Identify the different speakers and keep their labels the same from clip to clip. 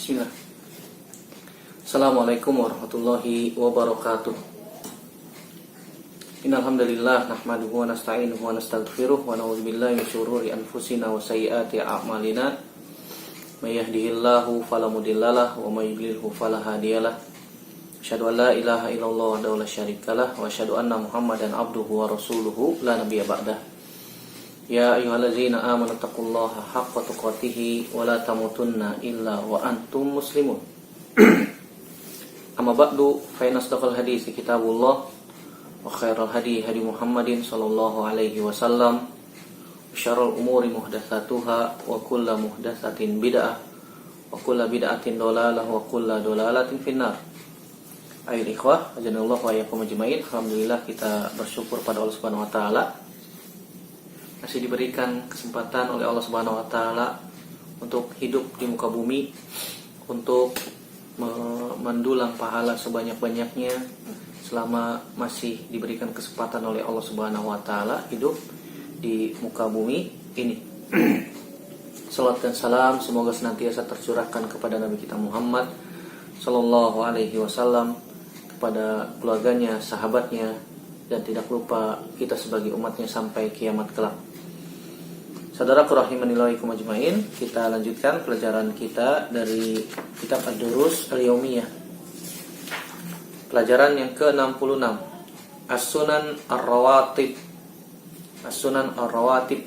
Speaker 1: Bismillah. Assalamualaikum warahmatullahi wabarakatuh. Innal hamdalillah nahmaduhu wa nasta'inuhu wa nastaghfiruh wa na'udzubillahi min syururi anfusina wa sayyiati a'malina. May yahdihillahu fala mudhillalah wa may yudlilhu fala hadiyalah. Asyhadu an la ilaha illallah wahdahu la syarikalah wa asyhadu anna Muhammadan abduhu wa rasuluhu la nabiyya ba'dah. Ya ayyuhallazina amanu taqullaha haqqa tuqatih wa la tamutunna illa wa antum muslimun. Amma ba'du, fa inna asdaqal hadits kitabullah wa khairal hadi hadi Muhammadin sallallahu alaihi wasallam. Wa syarrul umuri muhdatsatuha wa kullu muhdatsatin bid'ah wa kullu bid'atin dhalalah wa kullu dhalalatin finnar. Ayo ikhwah, ajanallahu wa iyyakum ajmain. Alhamdulillah kita bersyukur pada Allah Subhanahu wa taala masih diberikan kesempatan oleh Allah Subhanahu wa taala untuk hidup di muka bumi, untuk mendulang pahala sebanyak-banyaknya selama masih diberikan kesempatan oleh Allah Subhanahu wa taala hidup di muka bumi ini. Salat dan salam semoga senantiasa tercurahkan kepada Nabi kita Muhammad sallallahu alaihi wasallam, kepada keluarganya, sahabatnya, dan tidak lupa kita sebagai umatnya sampai kiamat kelak. Saudaraku rahimanillah wa ajmain, kita lanjutkan pelajaran kita dari kitab Ad-Durus Al-Yaumiyah. Pelajaran yang ke-66, As-Sunan Ar-Rawatib. As-Sunan Ar-Rawatib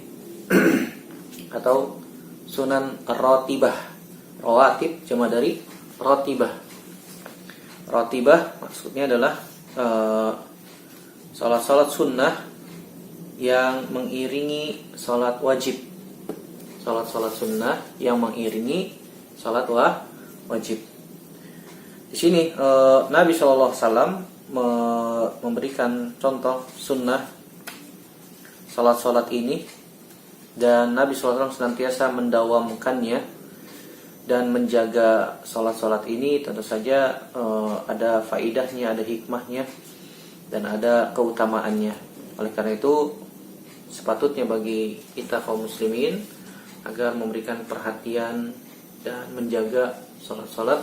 Speaker 1: atau Sunan Ar-Ratibah. Rawatib jama dari Ratibah. Ratibah maksudnya adalah salat-salat sunnah yang mengiringi salat wajib. Salat-salat sunnah yang mengiringi salat wajib. Di sini Nabi Shallallahu Alaihi Wasallam memberikan contoh sunnah salat-salat ini, dan Nabi Shallallahu Alaihi Wasallam senantiasa mendawamkannya dan menjaga salat-salat ini. Tentu saja ada faidahnya, ada hikmahnya, dan ada keutamaannya. Oleh karena itu sepatutnya bagi kita kaum muslimin agar memberikan perhatian dan menjaga salat-salat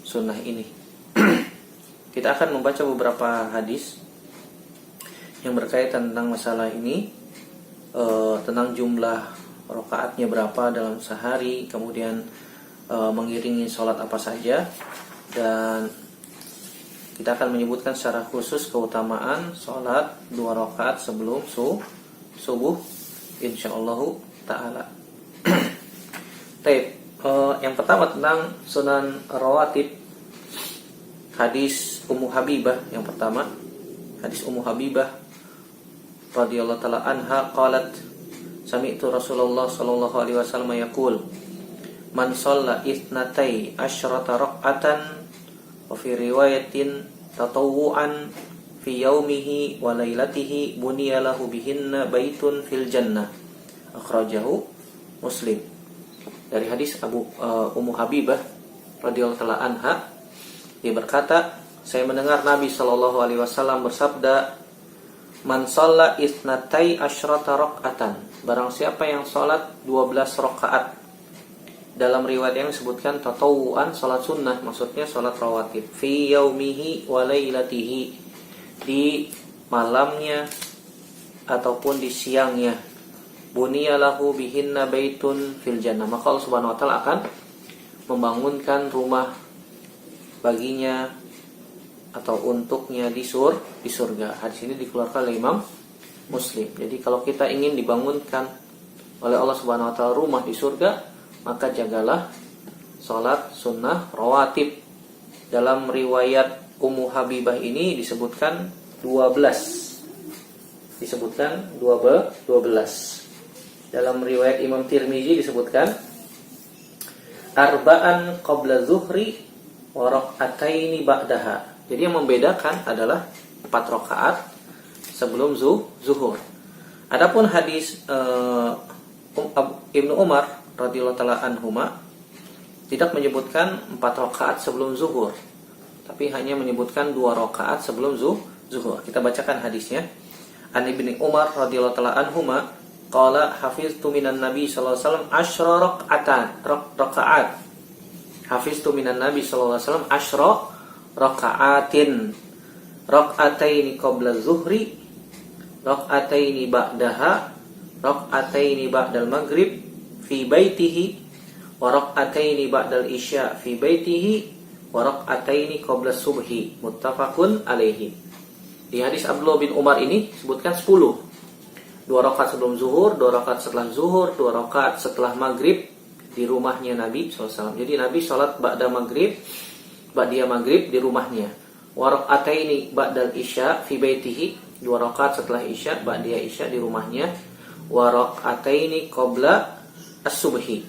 Speaker 1: sunnah ini. Kita akan membaca beberapa hadis yang berkaitan tentang masalah ini, tentang jumlah rakaatnya berapa dalam sehari, kemudian mengiringi salat apa saja, dan kita akan menyebutkan secara khusus keutamaan salat 2 rakaat sebelum subuh insyaallah taala. Baik, yang pertama tentang Sunan Rawatib, hadis Ummu Habibah. Yang pertama, hadis Ummu Habibah radhiyallahu taala anha qalat sami'tu Rasulullah sallallahu alaihi wasallam yaqul man shalla itsnatai asyrata raq'atan wa fi riwayatin tatawwu'an fi yaumihi wa lailatihi buniya lahu bihinna baitun fil jannah, akhrajahu Muslim. Dari hadis Ummu Habibah radhiyallahu taala anha, dia berkata, saya mendengar Nabi sallallahu alaihi wasallam bersabda, man shalla itsnatai asyrata raq'atan, barang siapa yang salat 12 rakaat. Dalam riwayat yang disebutkan tatawuan, salat sunnah, maksudnya salat rawatib, fi yaumihi wa lailatihi, di malamnya ataupun di siangnya, buniya lahu bihinna baitun fil jannah, maka Allah Subhanahu wa taala akan membangunkan rumah baginya atau untuknya di surga. Hadis ini dikeluarkan oleh Imam Muslim. Jadi kalau kita ingin dibangunkan oleh Allah Subhanahu wa taala rumah di surga, maka jagalah salat sunnah rawatib. Dalam riwayat Ummu Habibah ini disebutkan 12. Disebutkan 12. Dalam riwayat Imam Tirmizi disebutkan arba'an qabla zuhri wa rak'ataini ba'daha. Jadi yang membedakan adalah 4 rakaat sebelum zuhur. Adapun hadis Ibnu Umar radhiyallahu taala anhuma tidak menyebutkan 4 rakaat sebelum zuhur, tapi hanya menyebutkan 2 rakaat sebelum zuhur. Kita bacakan hadisnya. An Ibnu Umar radhiyallahu taala anhuma qala hafiztu minan nabi sallallahu alaihi wasallam asyra rakaat. hafiztu minan nabi sallallahu alaihi wasallam asyra raka'atin, raka'ataini qabla zuhri, raka'ataini ba'daha, raka'ataini ba'dal maghrib fi baitihi, wa raka'ataini ba'dal isya fi baitihi, wa raka'ataini qabla subhi. Muttafaqun alaihi. Di hadis Abdullah bin Umar ini sebutkan 10. 2 rakaat sebelum zuhur, 2 rakaat setelah zuhur, 2 rakaat setelah maghrib di rumahnya Nabi SAW. Jadi Nabi sholat ba'da maghrib, ba'diyah maghrib di rumahnya. Wa raka'ataini ba'dal isya fi baitihi, 2 rakaat setelah isya, ba'diyah isya di rumahnya. Wa raka'ataini qabla as-subhi.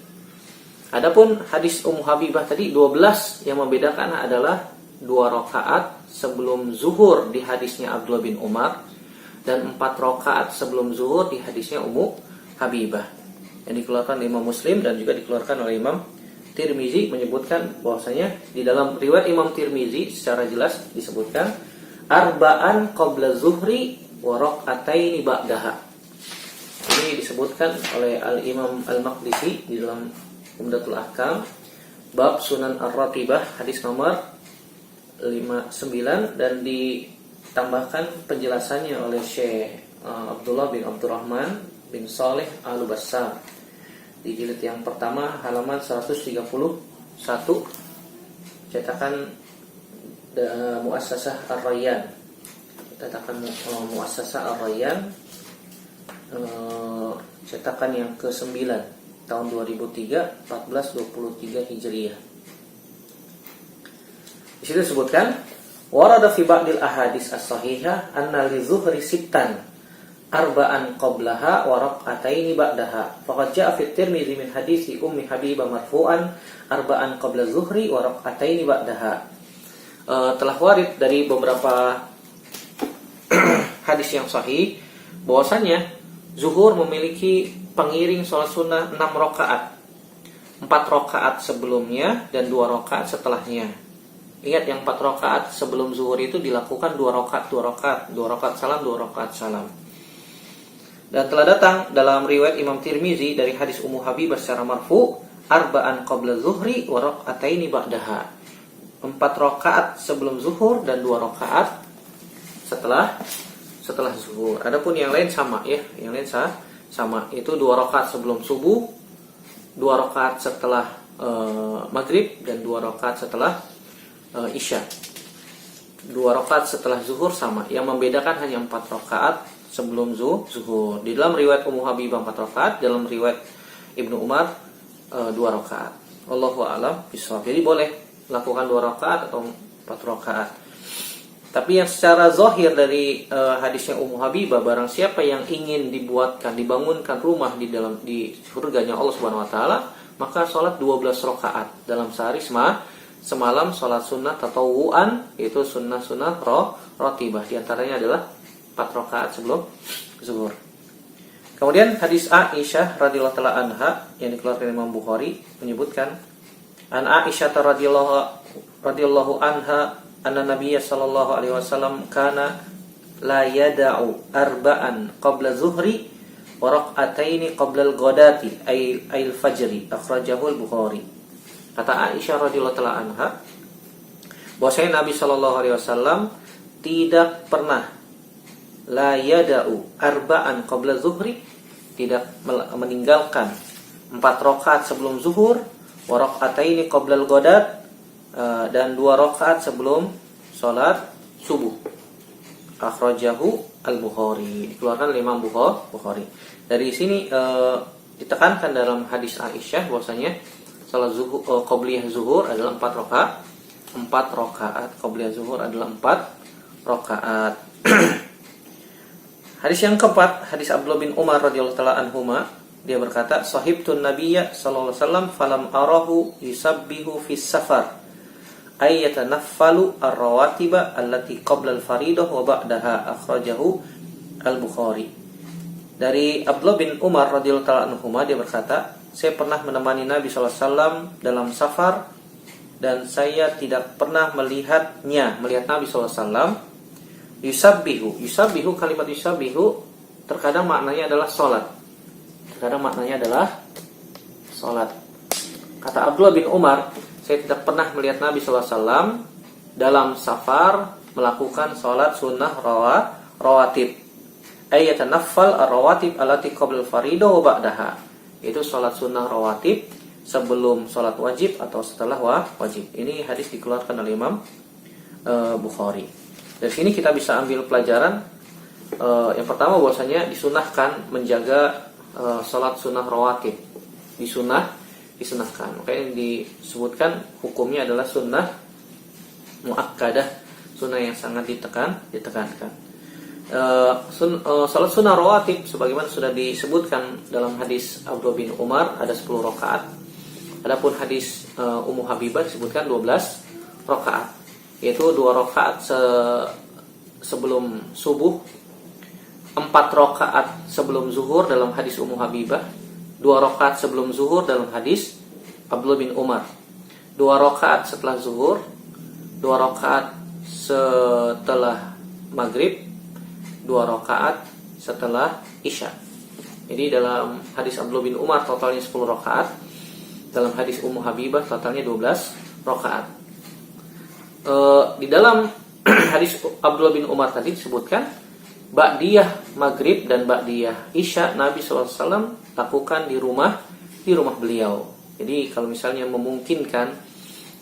Speaker 1: Adapun hadis Ummu Habibah tadi 12, yang membedakan adalah 2 rakaat sebelum zuhur di hadisnya Abdullah bin Umar dan 4 rakaat sebelum zuhur di hadisnya Ummu Habibah, yang dikeluarkan oleh Imam Muslim dan juga dikeluarkan oleh Imam Tirmizi, menyebutkan bahwasanya di dalam riwayat Imam Tirmizi secara jelas disebutkan arba'an qabla zuhri wa raka'ataini ba'daha. Ini disebutkan oleh Al-Imam Al-Maqdisi di dalam Umdatul Ahkam bab Sunan Ar-Ratibah hadis nomor 59, dan ditambahkan penjelasannya oleh Syekh Abdullah bin Abdurrahman bin Saleh Al-Bassam di jilid yang pertama halaman 131, cetakan Muassasah Ar-Rayyan, cetakan Muassasah Ar-Rayyan, cetakan yang ke-9 tahun 2003, 1423 Hijriah. Di situ disebutkan warada fi ba'dil ahadits as-sahihah anna li zuhri sittan arba'an qablaha wa rak'ataini ba'daha. Faqad ja'a fi Tirmizi min hadisi Ummi Habibah marfu'an arba'an qabla zuhri wa rak'ataini ba'daha. Telah warid dari beberapa hadis yang sahih bahwasanya zuhur memiliki pengiring salat sunnah 6 rakaat. 4 rakaat sebelumnya dan 2 rakaat setelahnya. Ingat, yang 4 rakaat sebelum zuhur itu dilakukan 2 rakaat, 2 rakaat, 2 rakaat salam, 2 rakaat salam. Dan telah datang dalam riwayat Imam Tirmizi dari hadis Ummu Habibah secara marfu, arba'an qabla zuhri wa raka'ataini ba'daha. 4 rakaat sebelum zuhur dan 2 rakaat setelah zuhur. Adapun yang lain sama ya, yang lain sama. Itu 2 rakaat sebelum subuh, 2 rakaat setelah maghrib dan 2 rakaat setelah isya. 2 rakaat setelah zuhur sama. Yang membedakan hanya 4 rakaat sebelum zuhur. Di dalam riwayat Ummu Habibah 4 rakaat, dalam riwayat Ibnu Umar 2 rakaat. Wallahu a'lam bishawab. Jadi boleh lakukan 2 rakaat atau 4 rakaat. Tapi yang secara zahir dari hadisnya Ummu Habibah, barang siapa yang ingin dibangunkan rumah di surganya Allah Subhanahu wa taala, maka salat 12 rakaat dalam sehari semalam, salat sunnah tatawuan, yaitu sunnah-sunnah ratibah. Di antaranya adalah 4 rakaat sebelum zuhur. Kemudian hadis Aisyah radhiyallahu taala anha yang dikeluarkan Imam Bukhari menyebutkan an Aisyah radhiyallahu anha anna Nabiyya sallallahu alaihi wasallam kana la yada'u arba'an qabla zuhri wa rak'ataini qabla al-ghadati ay al-fajri, akhrajahu al-Bukhari. Kata Aisyah radhiyallahu taala anha bahwasanya Nabi sallallahu alaihi wasallam tidak pernah la yada'u arba'an qabla zuhri, tidak meninggalkan 4 rakaat sebelum zuhur, wa rak'ataini qabla al-ghadat, dan 2 rakaat sebelum sholat subuh. Akhrajahu al-Bukhari, dikeluarkan oleh Imam Bukhari. Dari sini ditekankan dalam hadis Aisyah bahwasanya salat zuhur, qobliyah zuhur adalah 4 rakaat. 4 rakaat qobliyah zuhur adalah 4 rakaat. Hadis yang keempat, hadis Abdullah bin Umar radhiyallahu taala anhuma, dia berkata, "Sahibtun Nabiyya sallallahu alaihi wasallam falam arahu yusabbihu fis safar ay yatanaffalu ar-rawatiba allati qabla al-faridah wa ba'daha." Akhrajahu al-Bukhari. Dari Abdullah bin Umar radhiyallahu taala anhuma, dia berkata, saya pernah menemani Nabi sallallahu alaihi wasallam dalam safar dan saya tidak pernah melihat Nabi sallallahu alaihi wasallam yusabbihu, kalimat yusabbihu terkadang maknanya adalah salat. Kata Abdullah bin Umar, saya tidak pernah melihat Nabi SAW dalam safar melakukan sholat sunnah rawatib. Ayatanaffal ar-rawatib allati qabla al-faridah wa ba'daha. Itu sholat sunnah rawatib sebelum sholat wajib atau setelah wajib. Ini hadis dikeluarkan oleh Imam Bukhari. Dari sini kita bisa ambil pelajaran yang pertama bahwasanya disunahkan menjaga sholat sunnah rawatib. Disunahkan. Makanya disebutkan hukumnya adalah sunnah muakkadah, sunnah yang sangat ditekankan. Salat sunnah rawatib sebagaimana sudah disebutkan dalam hadis Abdullah bin Umar ada 10 rakaat. Adapun hadis Ummu Habibah disebutkan 12 rakaat, yaitu 2 rakaat sebelum subuh, 4 rakaat sebelum zuhur dalam hadis Ummu Habibah, 2 rakaat sebelum zuhur dalam hadis Abdullah bin Umar, 2 rakaat setelah zuhur, 2 rakaat setelah maghrib, 2 rakaat setelah isya. Jadi dalam hadis Abdullah bin Umar totalnya 10 rakaat, dalam hadis Ummu Habibah totalnya 12 rakaat. Di dalam hadis Abdullah bin Umar tadi disebutkan ba'diyah maghrib dan ba'diyah isya Nabi SAW lakukan di rumah beliau. Jadi kalau misalnya memungkinkan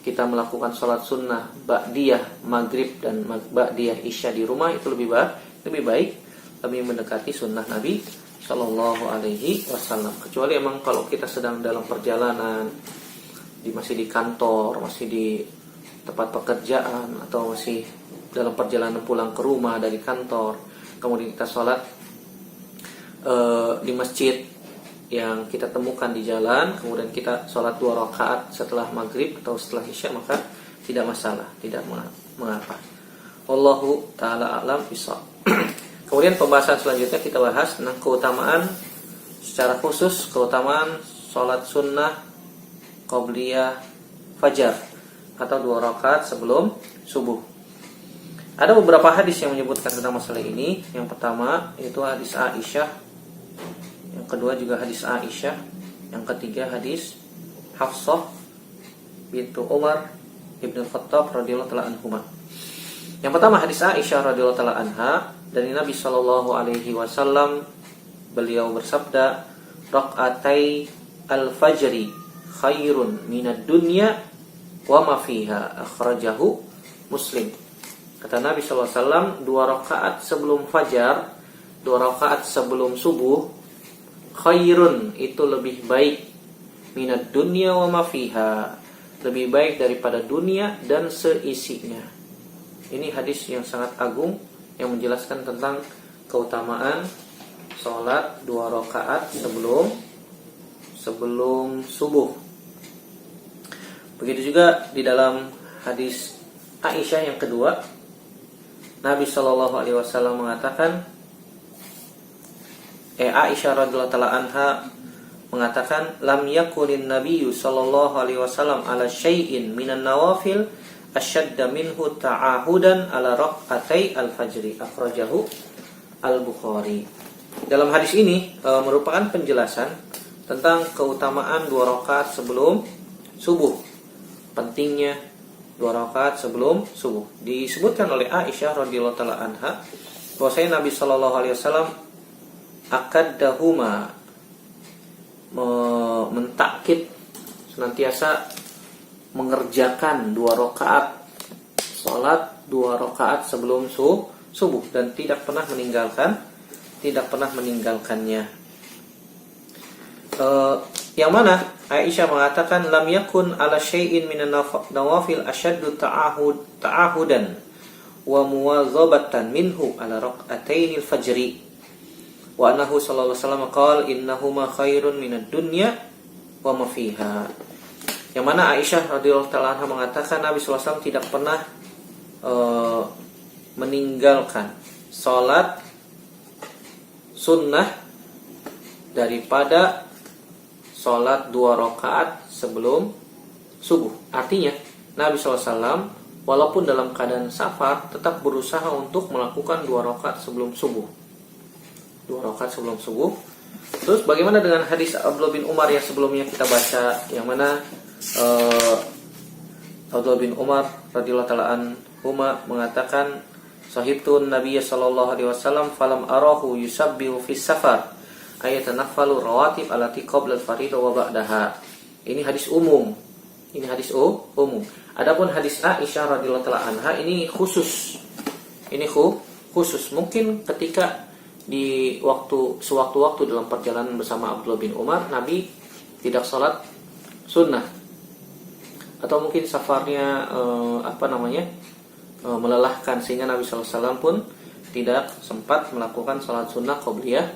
Speaker 1: kita melakukan sholat sunnah ba'diyah maghrib dan ba'diyah isya di rumah, itu lebih baik, lebih mendekati sunnah Nabi Shallallahu Alaihi Wasallam. Kecuali emang kalau kita sedang dalam perjalanan, masih di kantor, masih di tempat pekerjaan, atau masih dalam perjalanan pulang ke rumah dari kantor, kemudian kita sholat di masjid yang kita temukan di jalan, kemudian kita sholat 2 rakaat setelah maghrib atau setelah isya, maka tidak masalah, tidak mengapa. Wallahu ta'ala a'lam bishawab. Kemudian pembahasan selanjutnya kita bahas tentang keutamaan secara khusus, keutamaan sholat sunnah qobliyah fajar atau 2 rakaat sebelum subuh. Ada beberapa hadis yang menyebutkan tentang masalah ini. Yang pertama yaitu hadis Aisyah, yang kedua juga hadis Aisyah, yang ketiga hadis Hafsah bintu Umar ibnu Khattab radhiyallahu taala anhuma. Yang pertama hadis Aisyah radhiyallahu taala anha, dari Nabi sallallahu alaihi wasallam, beliau bersabda, raqatai al-fajri khairun minad dunya wa ma fiha, akhrajahu Muslim. Kata Nabi sallallahu alaihi wasallam, 2 rakaat sebelum fajar, 2 rakaat sebelum subuh, khairun, itu lebih baik, minad dunya wa ma fiha, lebih baik daripada dunia dan seisinya. Ini hadis yang sangat agung yang menjelaskan tentang keutamaan sholat 2 rakaat sebelum subuh. Begitu juga di dalam hadis Aisyah yang kedua, Nabi Shallallahu Alaihi Wasallam mengatakan, Aisyah radhiyallahu taala anha mengatakan, lam yakunin Nabiyyu Shallallahu Alaihi Wasallam ala syai'in minan nawafil asyadda minhu ta'ahudan ala raq'atai al-fajri, akhrajahu al-Bukhari. Dalam hadis ini merupakan penjelasan tentang keutamaan 2 rakaat sebelum subuh. Pentingnya 2 rakaat sebelum subuh. Disebutkan oleh Aisyah radhiyallahu taala anha bahwasanya Nabi sallallahu alaihi wasallam akaddahuma, mentakkid, senantiasa mengerjakan 2 rakaat salat 2 rakaat sebelum subuh dan tidak pernah meninggalkannya. Yang mana Aisyah mengatakan, lam yakun ala syai'in minan nawafil asyaddu ta'ahudan wa muwazabatan minhu ala raq'atainil fajri wa annahu sallallahu alaihi wasallam qala innahuma khairun minad dunya wa ma fiha. Yang mana Aisyah radhiyallahu taala anha mengatakan Nabi sallallahu alaihi wasallam tidak pernah meninggalkan salat sunnah daripada salat 2 rakaat sebelum subuh. Artinya Nabi SAW walaupun dalam keadaan safar tetap berusaha untuk melakukan 2 rakaat sebelum subuh. 2 rakaat sebelum subuh. Terus bagaimana dengan hadis Abdullah bin Umar yang sebelumnya kita baca, yang mana Abdullah bin Umar radhiyallahu taala anhuma mengatakan, sahibtun Nabiy sallallahu alaihi wasallam falam arahu yusabbihu fis safar ayatanaffalu rawatib allati qabla al-fariḍah wa ba'daha. Ini hadis umum. Ini hadis umum. Adapun hadis Aisyah radhiyallahu taala anha ini khusus. Ini khusus. Mungkin ketika di sewaktu-waktu dalam perjalanan bersama Abdullah bin Umar, Nabi tidak salat sunnah, atau mungkin safarnya melelahkan sehingga Nabi SAW pun tidak sempat melakukan salat sunnah qobliyah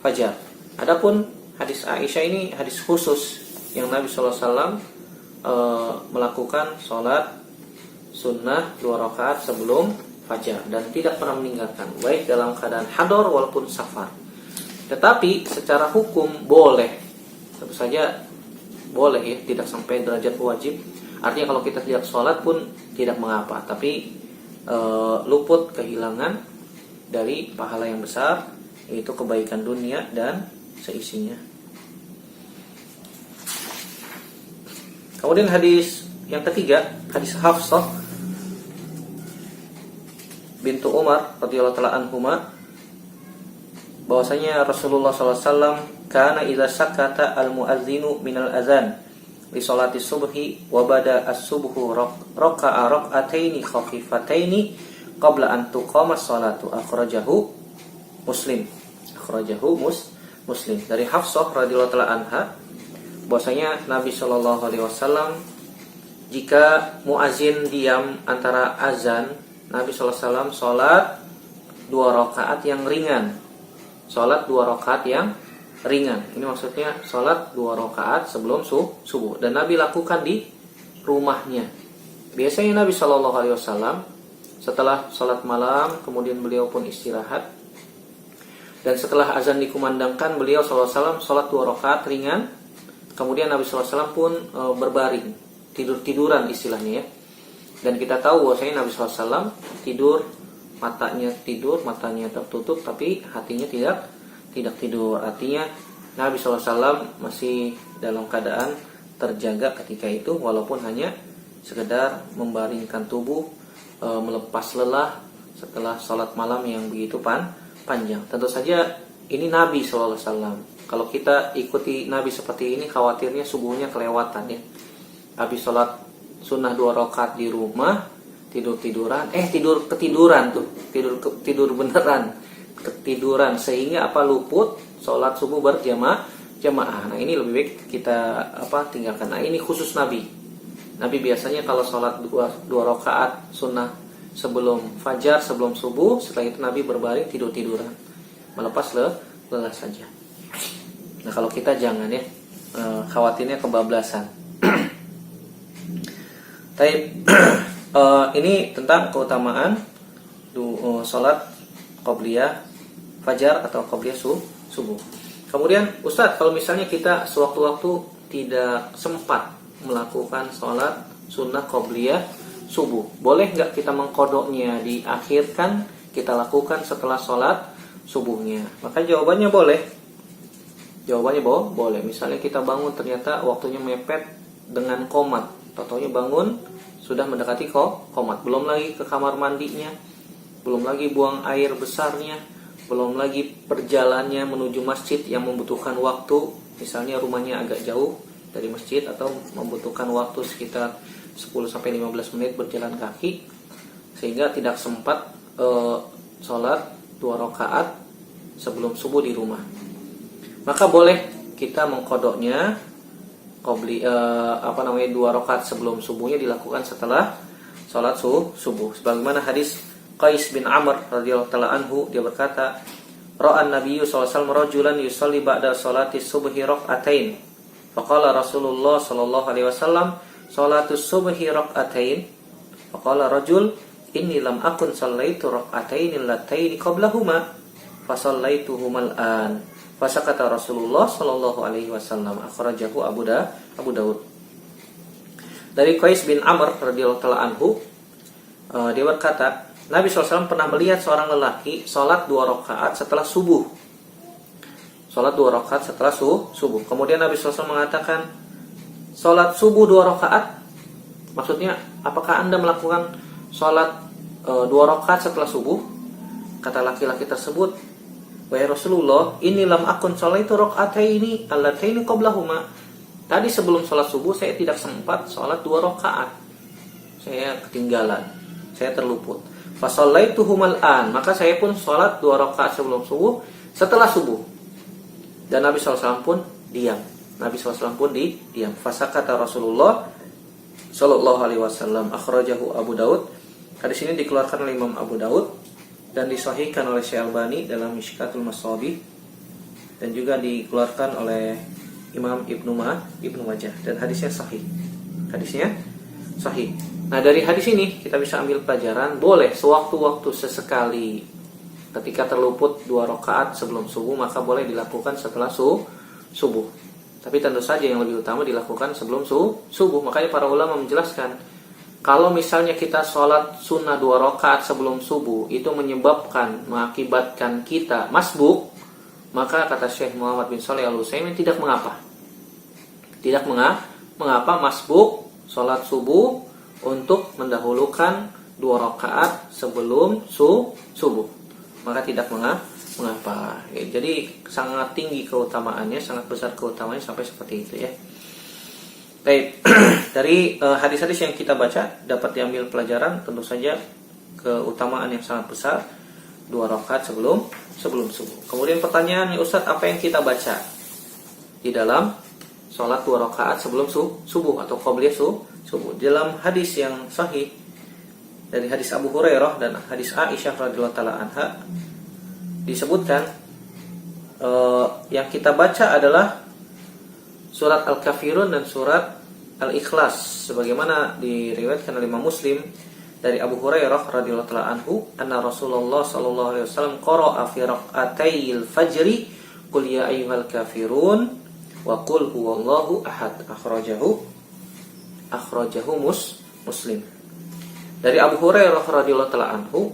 Speaker 1: fajar. Adapun hadis Aisyah ini hadis khusus yang Nabi SAW melakukan salat sunnah 2 rakaat sebelum fajar dan tidak pernah meninggalkan, baik dalam keadaan hador walaupun safar. Tetapi secara hukum boleh, tentu saja boleh ya, tidak sampai derajat wajib. Artinya kalau kita tidak sholat pun tidak mengapa, tapi luput kehilangan dari pahala yang besar, yaitu kebaikan dunia dan seisinya. Kemudian hadis yang ketiga, hadis Hafsah bintu Umar radhiyallahu taala anhuma, bahwasanya Rasulullah SAW kana idza sakata al-muadzinu minal azan li sholati subhi wa bada as-subhu raka'a rak'ataini khafifataini qabla an tuqama as-salatu. Akhrajahu Muslim. Muslim. Dari Hafsah radhiyallahu taala anha, bahwasanya Nabi sallallahu alaihi wasallam jika muazin diam antara azan, Nabi sallallahu alaihi wasallam salat 2 rakaat yang ringan. Salat 2 rakaat yang ringan. Ini maksudnya salat 2 rakaat sebelum subuh. Dan Nabi lakukan di rumahnya. Biasanya Nabi Shallallahu Alaihi Wasallam setelah salat malam, kemudian beliau pun istirahat. Dan setelah azan dikumandangkan, beliau Shallallahu Alaihi Wasallam salat 2 rakaat ringan. Kemudian Nabi Shallallahu Alaihi Wasallam pun berbaring, tiduran istilahnya ya. Dan kita tahu bahwasanya Nabi Shallallahu Alaihi Wasallam matanya tertutup, tapi hatinya tidak tidur. Artinya Nabi SAW masih dalam keadaan terjaga ketika itu, walaupun hanya sekedar membaringkan tubuh, melepas lelah setelah sholat malam yang begitu panjang. Tentu saja ini Nabi SAW. Kalau kita ikuti Nabi seperti ini, khawatirnya subuhnya kelewatan ya. Habis sholat sunnah 2 rakaat di rumah, tidur-tiduran, ketiduran tuh, tidur beneran, ketiduran, sehingga luput sholat subuh berjamaah. Nah ini lebih baik kita tinggalkan. Nah ini khusus Nabi. Nabi biasanya kalau sholat 2 rakaat sunnah sebelum fajar, sebelum subuh, setelah itu Nabi berbaring tidur-tiduran, melepas lelah saja. Nah kalau kita jangan ya, khawatirnya kebablasan. Ini tentang keutamaan sholat qobliyah fajar atau qobliyah subuh. Kemudian Ustadz, kalau misalnya kita sewaktu-waktu tidak sempat melakukan sholat sunnah qobliyah subuh, boleh nggak kita mengkodoknya diakhirkan, kita lakukan setelah sholat subuhnya? Maka jawabannya boleh. Boleh. Misalnya kita bangun ternyata waktunya mepet dengan qomat, totonya bangun sudah mendekati qomat, belum lagi ke kamar mandinya, belum lagi buang air besarnya, belum lagi perjalanannya menuju masjid yang membutuhkan waktu, misalnya rumahnya agak jauh dari masjid atau membutuhkan waktu sekitar 10-15 menit berjalan kaki, sehingga tidak sempat sholat 2 rakaat sebelum subuh di rumah. Maka boleh kita mengkodoknya 2 rakaat sebelum subuhnya dilakukan setelah salat subuh. Sebagaimana hadis Qais bin Amr radhiyallahu taala anhu, dia berkata, ra'an Nabiyyu sallallahu alaihi wasallam rajulan yusalli ba'da salati subhi rak'atain. Faqala Rasulullah sallallahu alaihi wasallam, salatus subhi rak'atain. Faqala rajul, inni lam akun sallaitu rak'atain allataini qablahuma fa sallaituhumal an. Fasakata Rasulullah sallallahu alaihi wasallam. Akhrajahu Abu Daud. Dari Qais bin Amr radhiyallahu taala anhu, dia berkata, Nabi SAW pernah melihat seorang lelaki salat 2 rakaat setelah subuh. Salat 2 rakaat setelah subuh. Kemudian Nabi SAW mengatakan, salat subuh 2 rakaat, Maksudnya, apakah Anda melakukan sholat 2 rakaat setelah subuh? Kata laki-laki tersebut, wahai Rasulullah, ini lam akun sholaitu raka'ataini allataini qablahuma. Tadi sebelum sholat subuh saya tidak sempat sholat 2 rakaat. Saya ketinggalan, saya terluput. Fashallaituhumal an, maka saya pun sholat 2 rakaat sebelum subuh, setelah subuh. Dan Nabi SAW pun diam. Nabi SAW pun diam. Fasakata Rasulullah Sallallahu Alaihi Wasallam. Akhrajahu Abu Daud. Hadis ini dikeluarkan oleh Imam Abu Daud dan disahihkan oleh Syekh Albani dalam Mishkatul Masabih, dan juga dikeluarkan oleh Imam Ibnu Majah, dan hadisnya sahih. Hadisnya sahih. Nah, dari hadis ini kita bisa ambil pelajaran, boleh sewaktu-waktu sesekali ketika terluput 2 rakaat sebelum subuh, maka boleh dilakukan setelah subuh. Tapi tentu saja yang lebih utama dilakukan sebelum subuh. Makanya para ulama menjelaskan, kalau misalnya kita sholat sunnah 2 rakaat sebelum subuh itu mengakibatkan kita masbuk, maka kata Syekh Muhammad bin Shalih Al-Utsaimin tidak mengapa. Tidak mengapa masbuk sholat subuh untuk mendahulukan 2 rakaat sebelum subuh. Maka tidak mengapa. Jadi sangat tinggi keutamaannya, sangat besar keutamaannya sampai seperti itu ya. Baik, dari hadis-hadis yang kita baca dapat diambil pelajaran tentu saja keutamaan yang sangat besar 2 rakaat sebelum subuh. Kemudian pertanyaannya, Ustaz, apa yang kita baca di dalam sholat 2 rakaat sebelum subuh atau qabliyah subuh? Dalam hadis yang sahih dari hadis Abu Hurairah dan hadis Aisyah radhiyallahu taala anha disebutkan yang kita baca adalah surat Al-Kafirun dan surat Al-Ikhlas, sebagaimana diriwayatkan oleh Imam Muslim dari Abu Hurairah radhiyallahu taala anhu, anna Rasulullah sallallahu alaihi wasallam qara'a fi rak'atayil fajri qul ya ayyuhal kafirun wa qul huwallahu ahad. Akhrajahu Muslim. Dari Abu Hurairah radhiyallahu taala anhu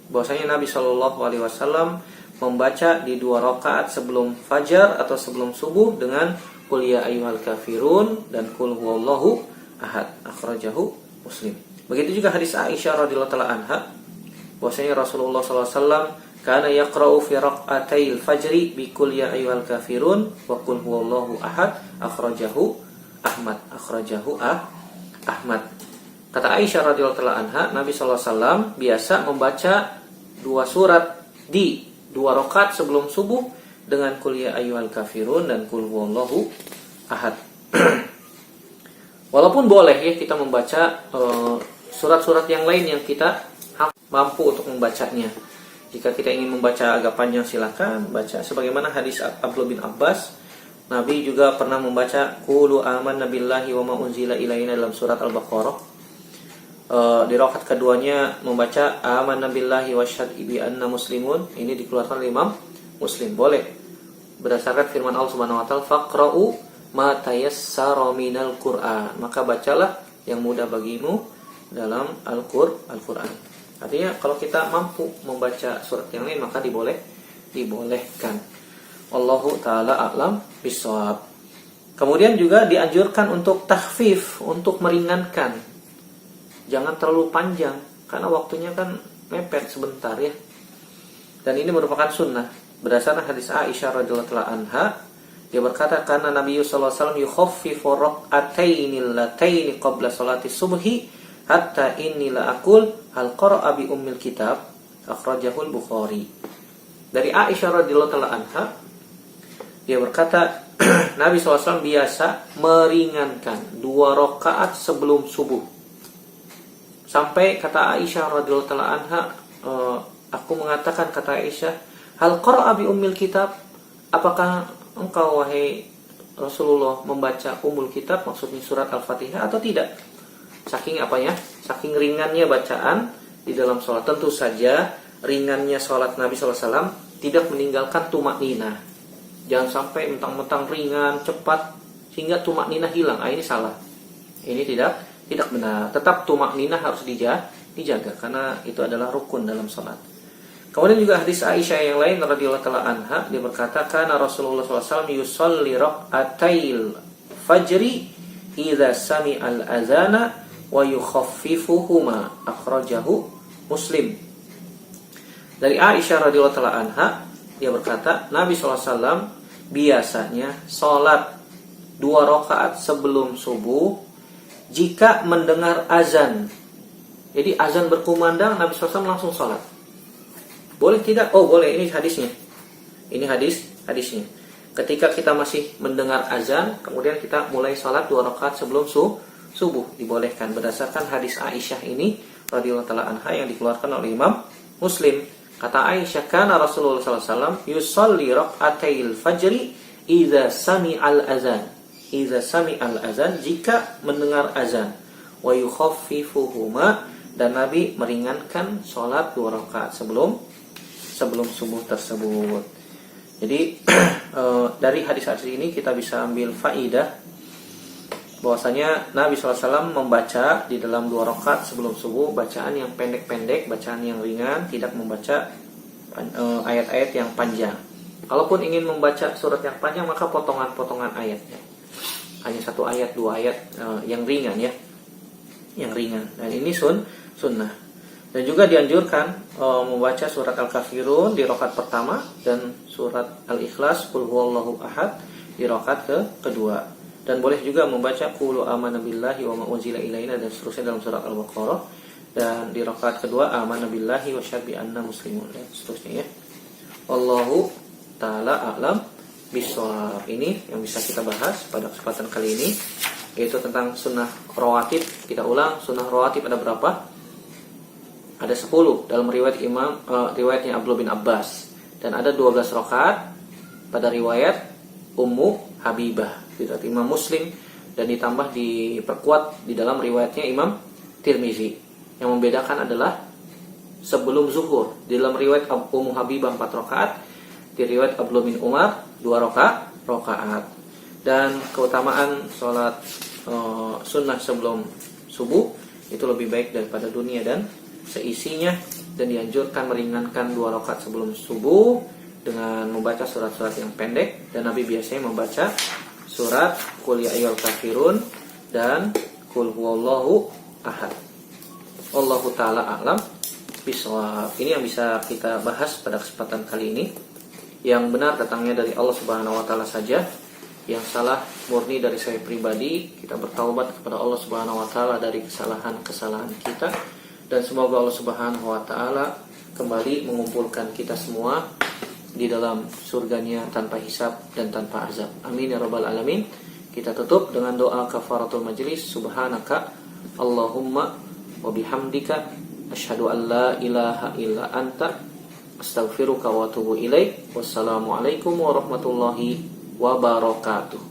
Speaker 1: bahwasanya Nabi sallallahu alaihi wasallam membaca di 2 rakaat sebelum fajar atau sebelum subuh dengan qul ya ayyuhal kafirun dan qul huwallahu ahad. Akhrajahu Muslim. Begitu juga hadis Aisyah radhiyallahu taala anha bahwasanya Rasulullah sallallahu alaihi wasallam kana yaqra'u fi rak'atayil fajri bi qul ya ayyuhal kafirun wa qul huwallahu ahad. Akhrajahu Ahmad. Kata Aisyah radhiyallahu taala anha, Nabi sallallahu alaihi wasallam biasa membaca 2 surat di 2 rakaat sebelum subuh dengan qul ya ayyuhal kafirun dan qul huwallahu ahad. Walaupun boleh ya kita membaca surat-surat yang lain yang kita mampu untuk membacanya. Jika kita ingin membaca agak panjang silakan baca, sebagaimana hadis Abdullah bin Abbas, Nabi juga pernah membaca qulu amanna billahi wa ma unzila ilaina dalam surat Al-Baqarah. Di rakaat keduanya membaca amanna billahi wasyhad bi anna muslimun. Ini dikeluarkan oleh Imam Muslim. Boleh berdasarkan firman Allah Subhanahu wa taala, faqra'u ma tayassara minal Qur'an. Maka bacalah yang mudah bagimu dalam Al-Qur'an. Artinya kalau kita mampu membaca surat yang lain maka dibolehkan. Wallahu taala a'lam bishawab. Kemudian juga dianjurkan untuk takhfif, untuk meringankan. Jangan terlalu panjang karena waktunya kan mepet sebentar ya. Dan ini merupakan sunnah. Berdasarkan hadis Aisyah radhiyallahu anha, dia berkata karena Nabi sallallahu alaihi wasallam yukhaffifu rak'atainil lataini qabla salati subhi hatta inni la aqul hal qara'a bi ummil kitab. Akhrajahu al-Bukhari. Dari Aisyah radhiyallahu anha, dia berkata Nabi SAW biasa meringankan 2 rakaat sebelum subuh. Sampai kata Aisyah radhiyallahu anha, aku mengatakan, kata Aisyah, hal qara'a bi ummil kitab, apakah engkau wahai Rasulullah membaca ummul kitab, maksudnya surat Al-Fatihah atau tidak? Saking apanya? Saking ringannya bacaan di dalam sholat. Tentu saja ringannya sholat Nabi SAW tidak meninggalkan tumakninah. Jangan sampai mentang-mentang ringan, cepat sehingga tumakninah hilang. Ini salah. Ini tidak benar. Tetap tumakninah harus dijaga karena itu adalah rukun dalam salat. Kemudian juga hadis Aisyah yang lain radhiyallahu taala anha, dia berkata, kana Rasulullah SAW yusolli rak'atail fajri idza sami'al azana wa yukhaffifuhuma. Akhrajahu Muslim. Dari Aisyah radhiyallahu taala anha, dia berkata, Nabi SAW biasanya sholat 2 rakaat sebelum subuh jika mendengar azan. Jadi azan berkumandang, Nabi SAW langsung sholat. Boleh tidak? Oh boleh, ini hadisnya. Ini hadisnya. Ketika kita masih mendengar azan, kemudian kita mulai sholat 2 rakaat sebelum subuh. Dibolehkan berdasarkan hadis Aisyah ini radhiyallahu taala anha yang dikeluarkan oleh Imam Muslim. Kata Aisyah, kana Rasulullah SAW yusalli rak'atail fajri idza sami'al azan. Idza sami'al azan, jika mendengar azan. Wa yukhaffifuhuma, dan Nabi meringankan sholat 2 rakaat sebelum subuh tersebut. Jadi dari hadis-hadis ini kita bisa ambil faidah bahwasanya Nabi SAW membaca di dalam 2 rakaat sebelum subuh bacaan yang pendek-pendek, bacaan yang ringan, tidak membaca ayat-ayat yang panjang. Kalaupun ingin membaca surat yang panjang, maka potongan-potongan ayatnya. Hanya 1 ayat, 2 ayat yang ringan ya. Yang ringan. Dan ini sunnah. Dan juga dianjurkan membaca surat Al-Kafirun di rakaat pertama dan surat Al-Ikhlas Qul huwallahu ahad di rakaat kedua. Dan boleh juga membaca Qulu amana billahi wa ma unzila ilaina dan seterusnya dalam surat Al-Baqarah, dan di rakaat kedua amana billahi wa syahadu anna muslimun dan seterusnya ya. Wallahu taala a'lam bishawab. Ini yang bisa kita bahas pada kesempatan kali ini, yaitu tentang sunnah rawatib. Kita ulang, sunnah rawatib ada berapa? Ada 10 dalam riwayatnya Abdullah bin Abbas, dan ada 12 rakaat pada riwayat Ummu Habibah dari Imam Muslim, dan ditambah diperkuat di dalam riwayatnya Imam Tirmizi. Yang membedakan adalah sebelum zuhur. Di dalam riwayat Ummu Habibah 4 rakaat, di riwayat Abdullah bin Umar 2 rakaat. Dan keutamaan sholat sunnah sebelum subuh itu lebih baik daripada dunia dan seisinya, dan dianjurkan meringankan 2 rakaat sebelum subuh dengan membaca surat-surat yang pendek, dan Nabi biasanya membaca surat Qul ya ayyuhal kafirun dan Qul huwallahu ahad. Wallahu taala a'lam bishawab. Ini yang bisa kita bahas pada kesempatan kali ini. Yang benar datangnya dari Allah Subhanahu wa taala saja. Yang salah murni dari saya pribadi. Kita bertaubat kepada Allah Subhanahu wa taala dari kesalahan-kesalahan kita, dan semoga Allah Subhanahu wa taala kembali mengumpulkan kita semua di dalam surganya tanpa hisab dan tanpa azab. Amin ya rabbal alamin. Kita tutup dengan doa kafaratul majlis. Subhanaka Allahumma wa bihamdika asyhadu an la ilaha illa anta astaghfiruka wa atubu ilaik. Wassalamualaikum warahmatullahi wabarakatuh.